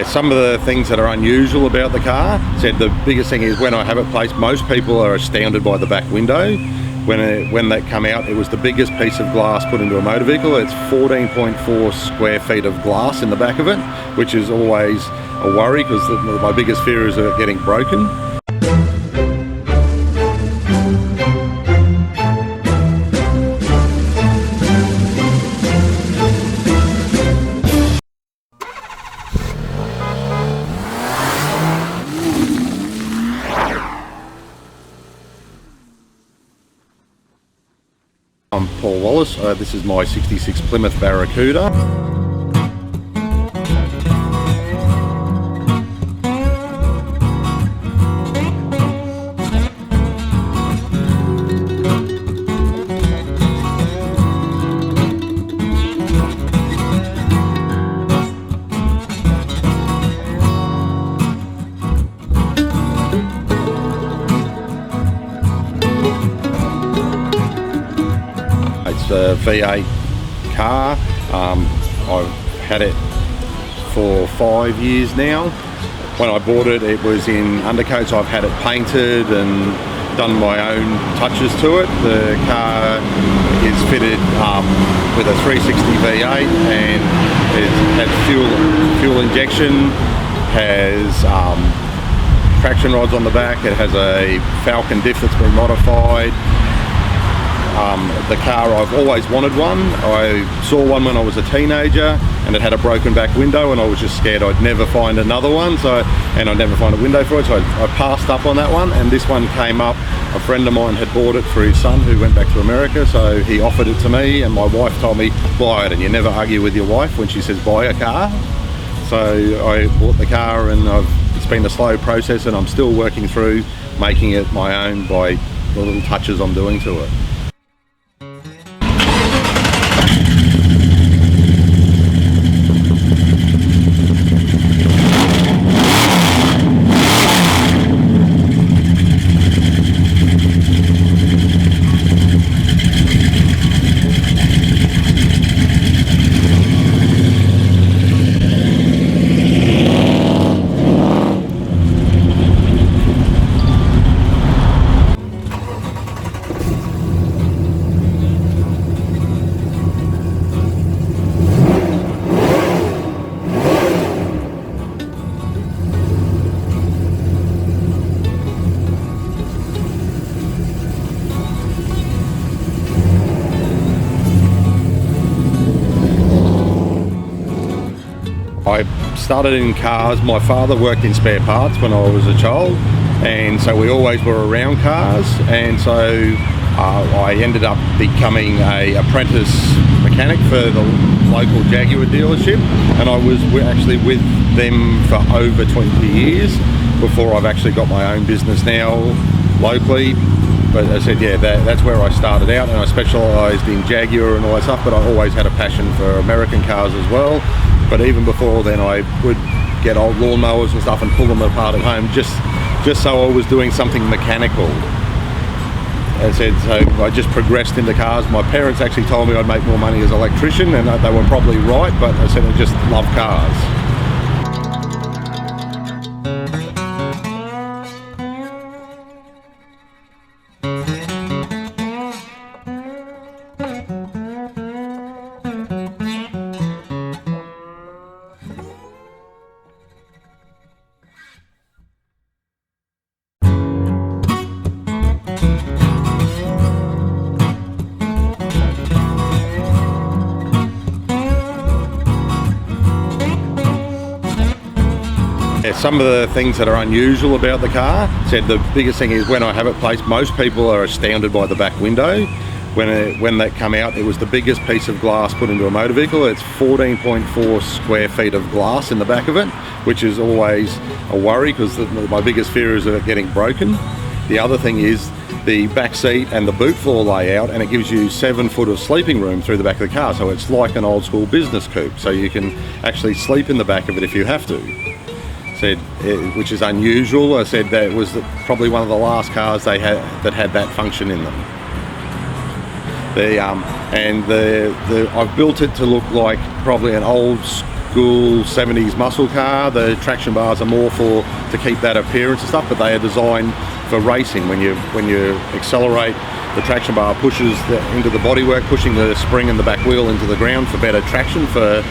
Some of the things that are unusual about the car, said the biggest thing is when I have it placed, most people are astounded by the back window. When that come out, it was the biggest piece of glass put into a motor vehicle. It's 14.4 square feet of glass in the back of it, which is always a worry because my biggest fear is of it getting broken. I'm Paul Wallace. This is my 66 Plymouth Barracuda. It's a V8 car. I've had it for 5 years now. When I bought it, it was in undercoat, so I've had it painted and done my own touches to it. The car is fitted with a 360 V8 and it has fuel injection, has traction rods on the back. It has a Falcon diff that's been modified. The car, I've always wanted one. I saw one when I was a teenager and it had a broken back window and I was just scared I'd never find another one, and I'd never find a window for it, so I passed up on that one, and this one came up. A friend of mine had bought it for his son who went back to America, so he offered it to me, and my wife told me, buy it, and you never argue with your wife when she says buy a car. So I bought the car, and it's been a slow process, and I'm still working through making it my own by the little touches I'm doing to it. I started in cars. My father worked in spare parts when I was a child, and so we always were around cars, and so I ended up becoming an apprentice mechanic for the local Jaguar dealership, and I was actually with them for over 20 years before I've actually got my own business now locally. But as I said, yeah, that's where I started out, and I specialised in Jaguar and all that stuff, but I always had a passion for American cars as well. But even before then, I would get old lawnmowers and stuff and pull them apart at home, just so I was doing something mechanical. As I said, so I just progressed into cars. My parents actually told me I'd make more money as an electrician, and they were probably right, but I said I just love cars. Some of the things that are unusual about the car, said the biggest thing is when I have it placed, most people are astounded by the back window. When that come out, it was the biggest piece of glass put into a motor vehicle. It's 14.4 square feet of glass in the back of it, which is always a worry because my biggest fear is of it getting broken. The other thing is the back seat and the boot floor layout, and it gives you 7 foot of sleeping room through the back of the car, so it's like an old school business coupe, so you can actually sleep in the back of it if you have to. Said, which is unusual. I said that it was probably one of the last cars they had that had that function in them. I've built it to look like probably an old school 70s muscle car. The traction bars are more to keep that appearance and stuff, but they are designed for racing. When you accelerate, the traction bar pushes into the bodywork, pushing the spring and the back wheel into the ground for better traction for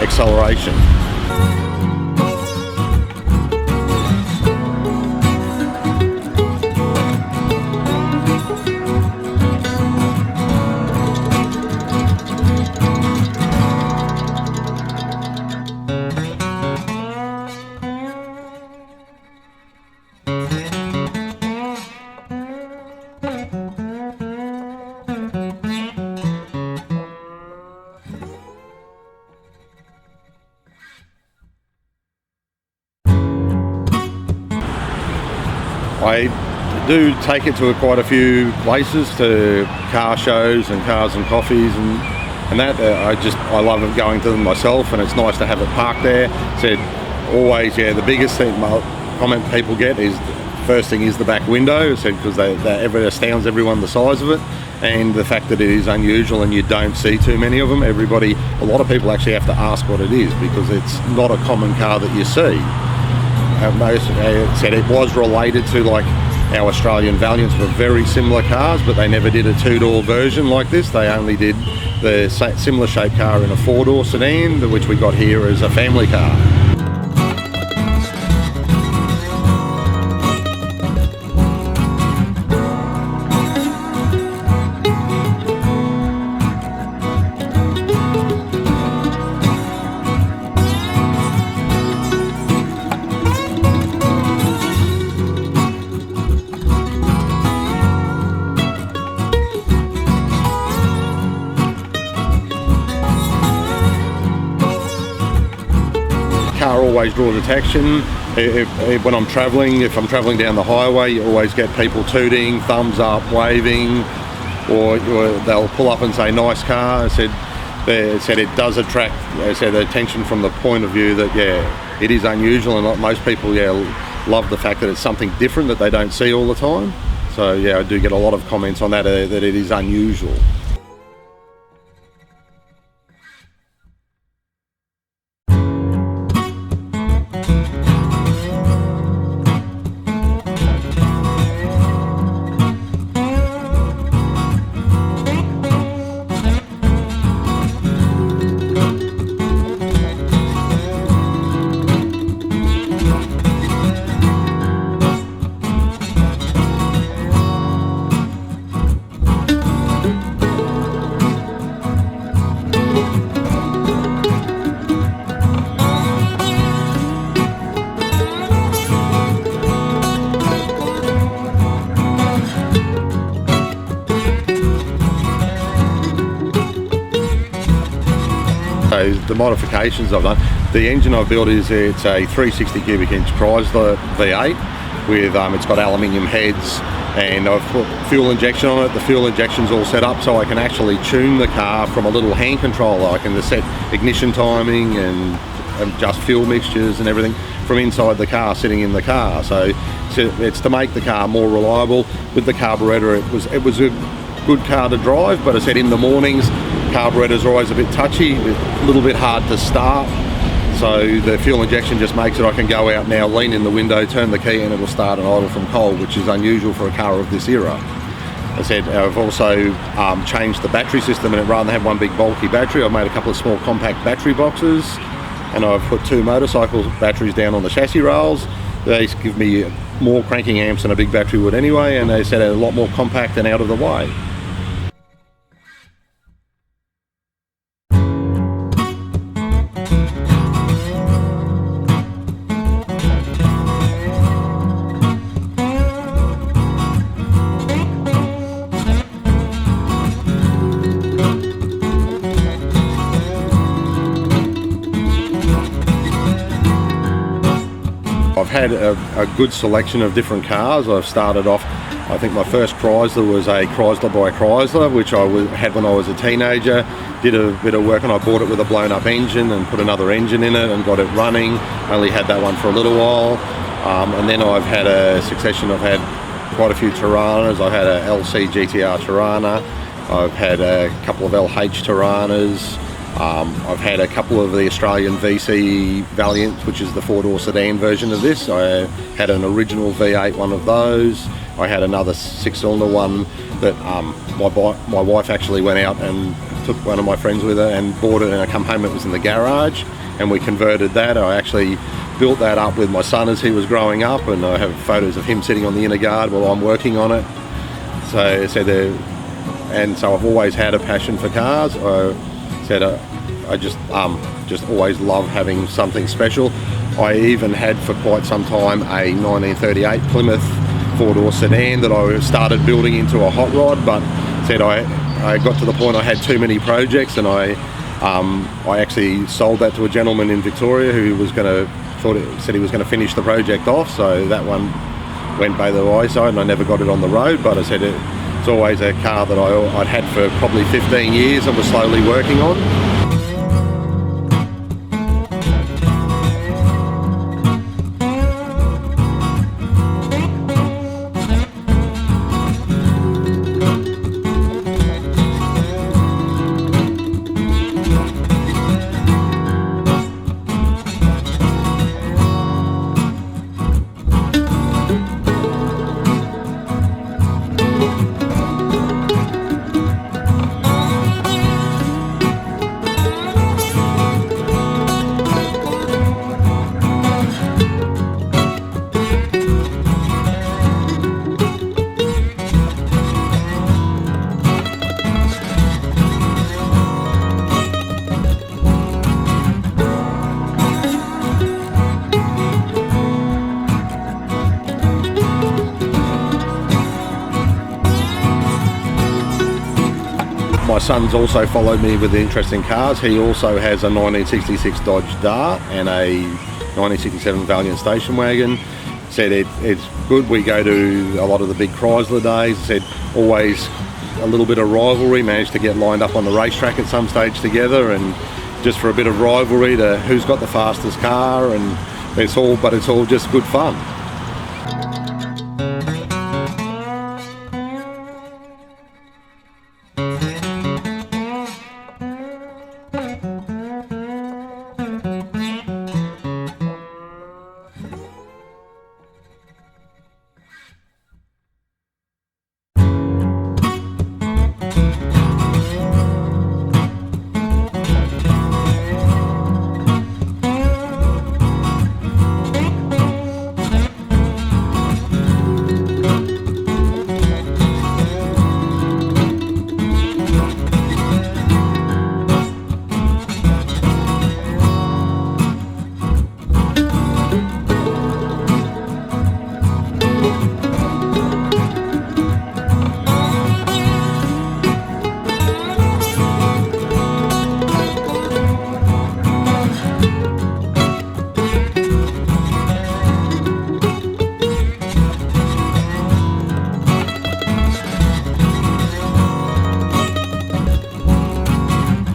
acceleration. I do take it to quite a few places, to car shows and cars and coffees and that. I love going to them myself, and it's nice to have it parked there. Said always, the biggest thing comment people get is, first thing is the back window, because that astounds everyone, the size of it, and the fact that it is unusual and you don't see too many of them. A lot of people actually have to ask what it is, because it's not a common car that you see. Most said it was related to, like, our Australian Valiants were very similar cars, but they never did a two-door version like this. They only did the similar shaped car in a four-door sedan, which we got here as a family car. Car always draws attention. When I'm travelling, if I'm travelling down the highway, you always get people tooting, thumbs up, waving, or they'll pull up and say, "Nice car." They said it does attract, the attention from the point of view that it is unusual, and most people love the fact that it's something different that they don't see all the time. So I do get a lot of comments on that it is unusual. So the modifications I've done, the engine I've built it's a 360 cubic inch Chrysler V8 with it's got aluminium heads, and I've put fuel injection on it. The fuel injection's all set up so I can actually tune the car from a little hand controller. I can just set ignition timing and adjust fuel mixtures and everything from inside the car, sitting in the car. So it's to make the car more reliable. With the carburetor, it was a good car to drive, but I said in the mornings, carburetors are always a bit touchy, a little bit hard to start. So the fuel injection just makes it, I can go out now, lean in the window, turn the key, and it'll start and idle from cold, which is unusual for a car of this era. I said I've also changed the battery system, and rather than have one big bulky battery, I've made a couple of small compact battery boxes, and I've put two motorcycle batteries down on the chassis rails. They give me more cranking amps than a big battery would anyway, and they said a lot more compact and out of the way. I've had a good selection of different cars. I've started off, I think my first Chrysler was a Chrysler by Chrysler, which I had when I was a teenager. Did a bit of work, and I bought it with a blown up engine and put another engine in it and got it running. Only had that one for a little while. And then I've had a succession. I've had quite a few Tiranas. I've had a LC GTR Tirana. I've had a couple of LH Tiranas. I've had a couple of the Australian VC Valiants, which is the four-door sedan version of this. I had an original V8 one of those. I had another six-cylinder one that my wife actually went out and took one of my friends with her and bought it, and I come home, it was in the garage, and we converted that. I actually built that up with my son as he was growing up, and I have photos of him sitting on the inner guard while I'm working on it. So I've always had a passion for cars. I just always love having something special. I even had for quite some time a 1938 Plymouth four-door sedan that I started building into a hot rod, but I got to the point I had too many projects, and I actually sold that to a gentleman in Victoria who said he was going to finish the project off. So that one went by the wayside, and I never got it on the road. But I said it's always a car that I'd had for probably 15 years and was slowly working on. My son's also followed me with the interest in cars. He also has a 1966 Dodge Dart and a 1967 Valiant station wagon. Said it's good. We go to a lot of the big Chrysler days. Said always a little bit of rivalry. Managed to get lined up on the racetrack at some stage together, and just for a bit of rivalry to who's got the fastest car, and it's all just good fun.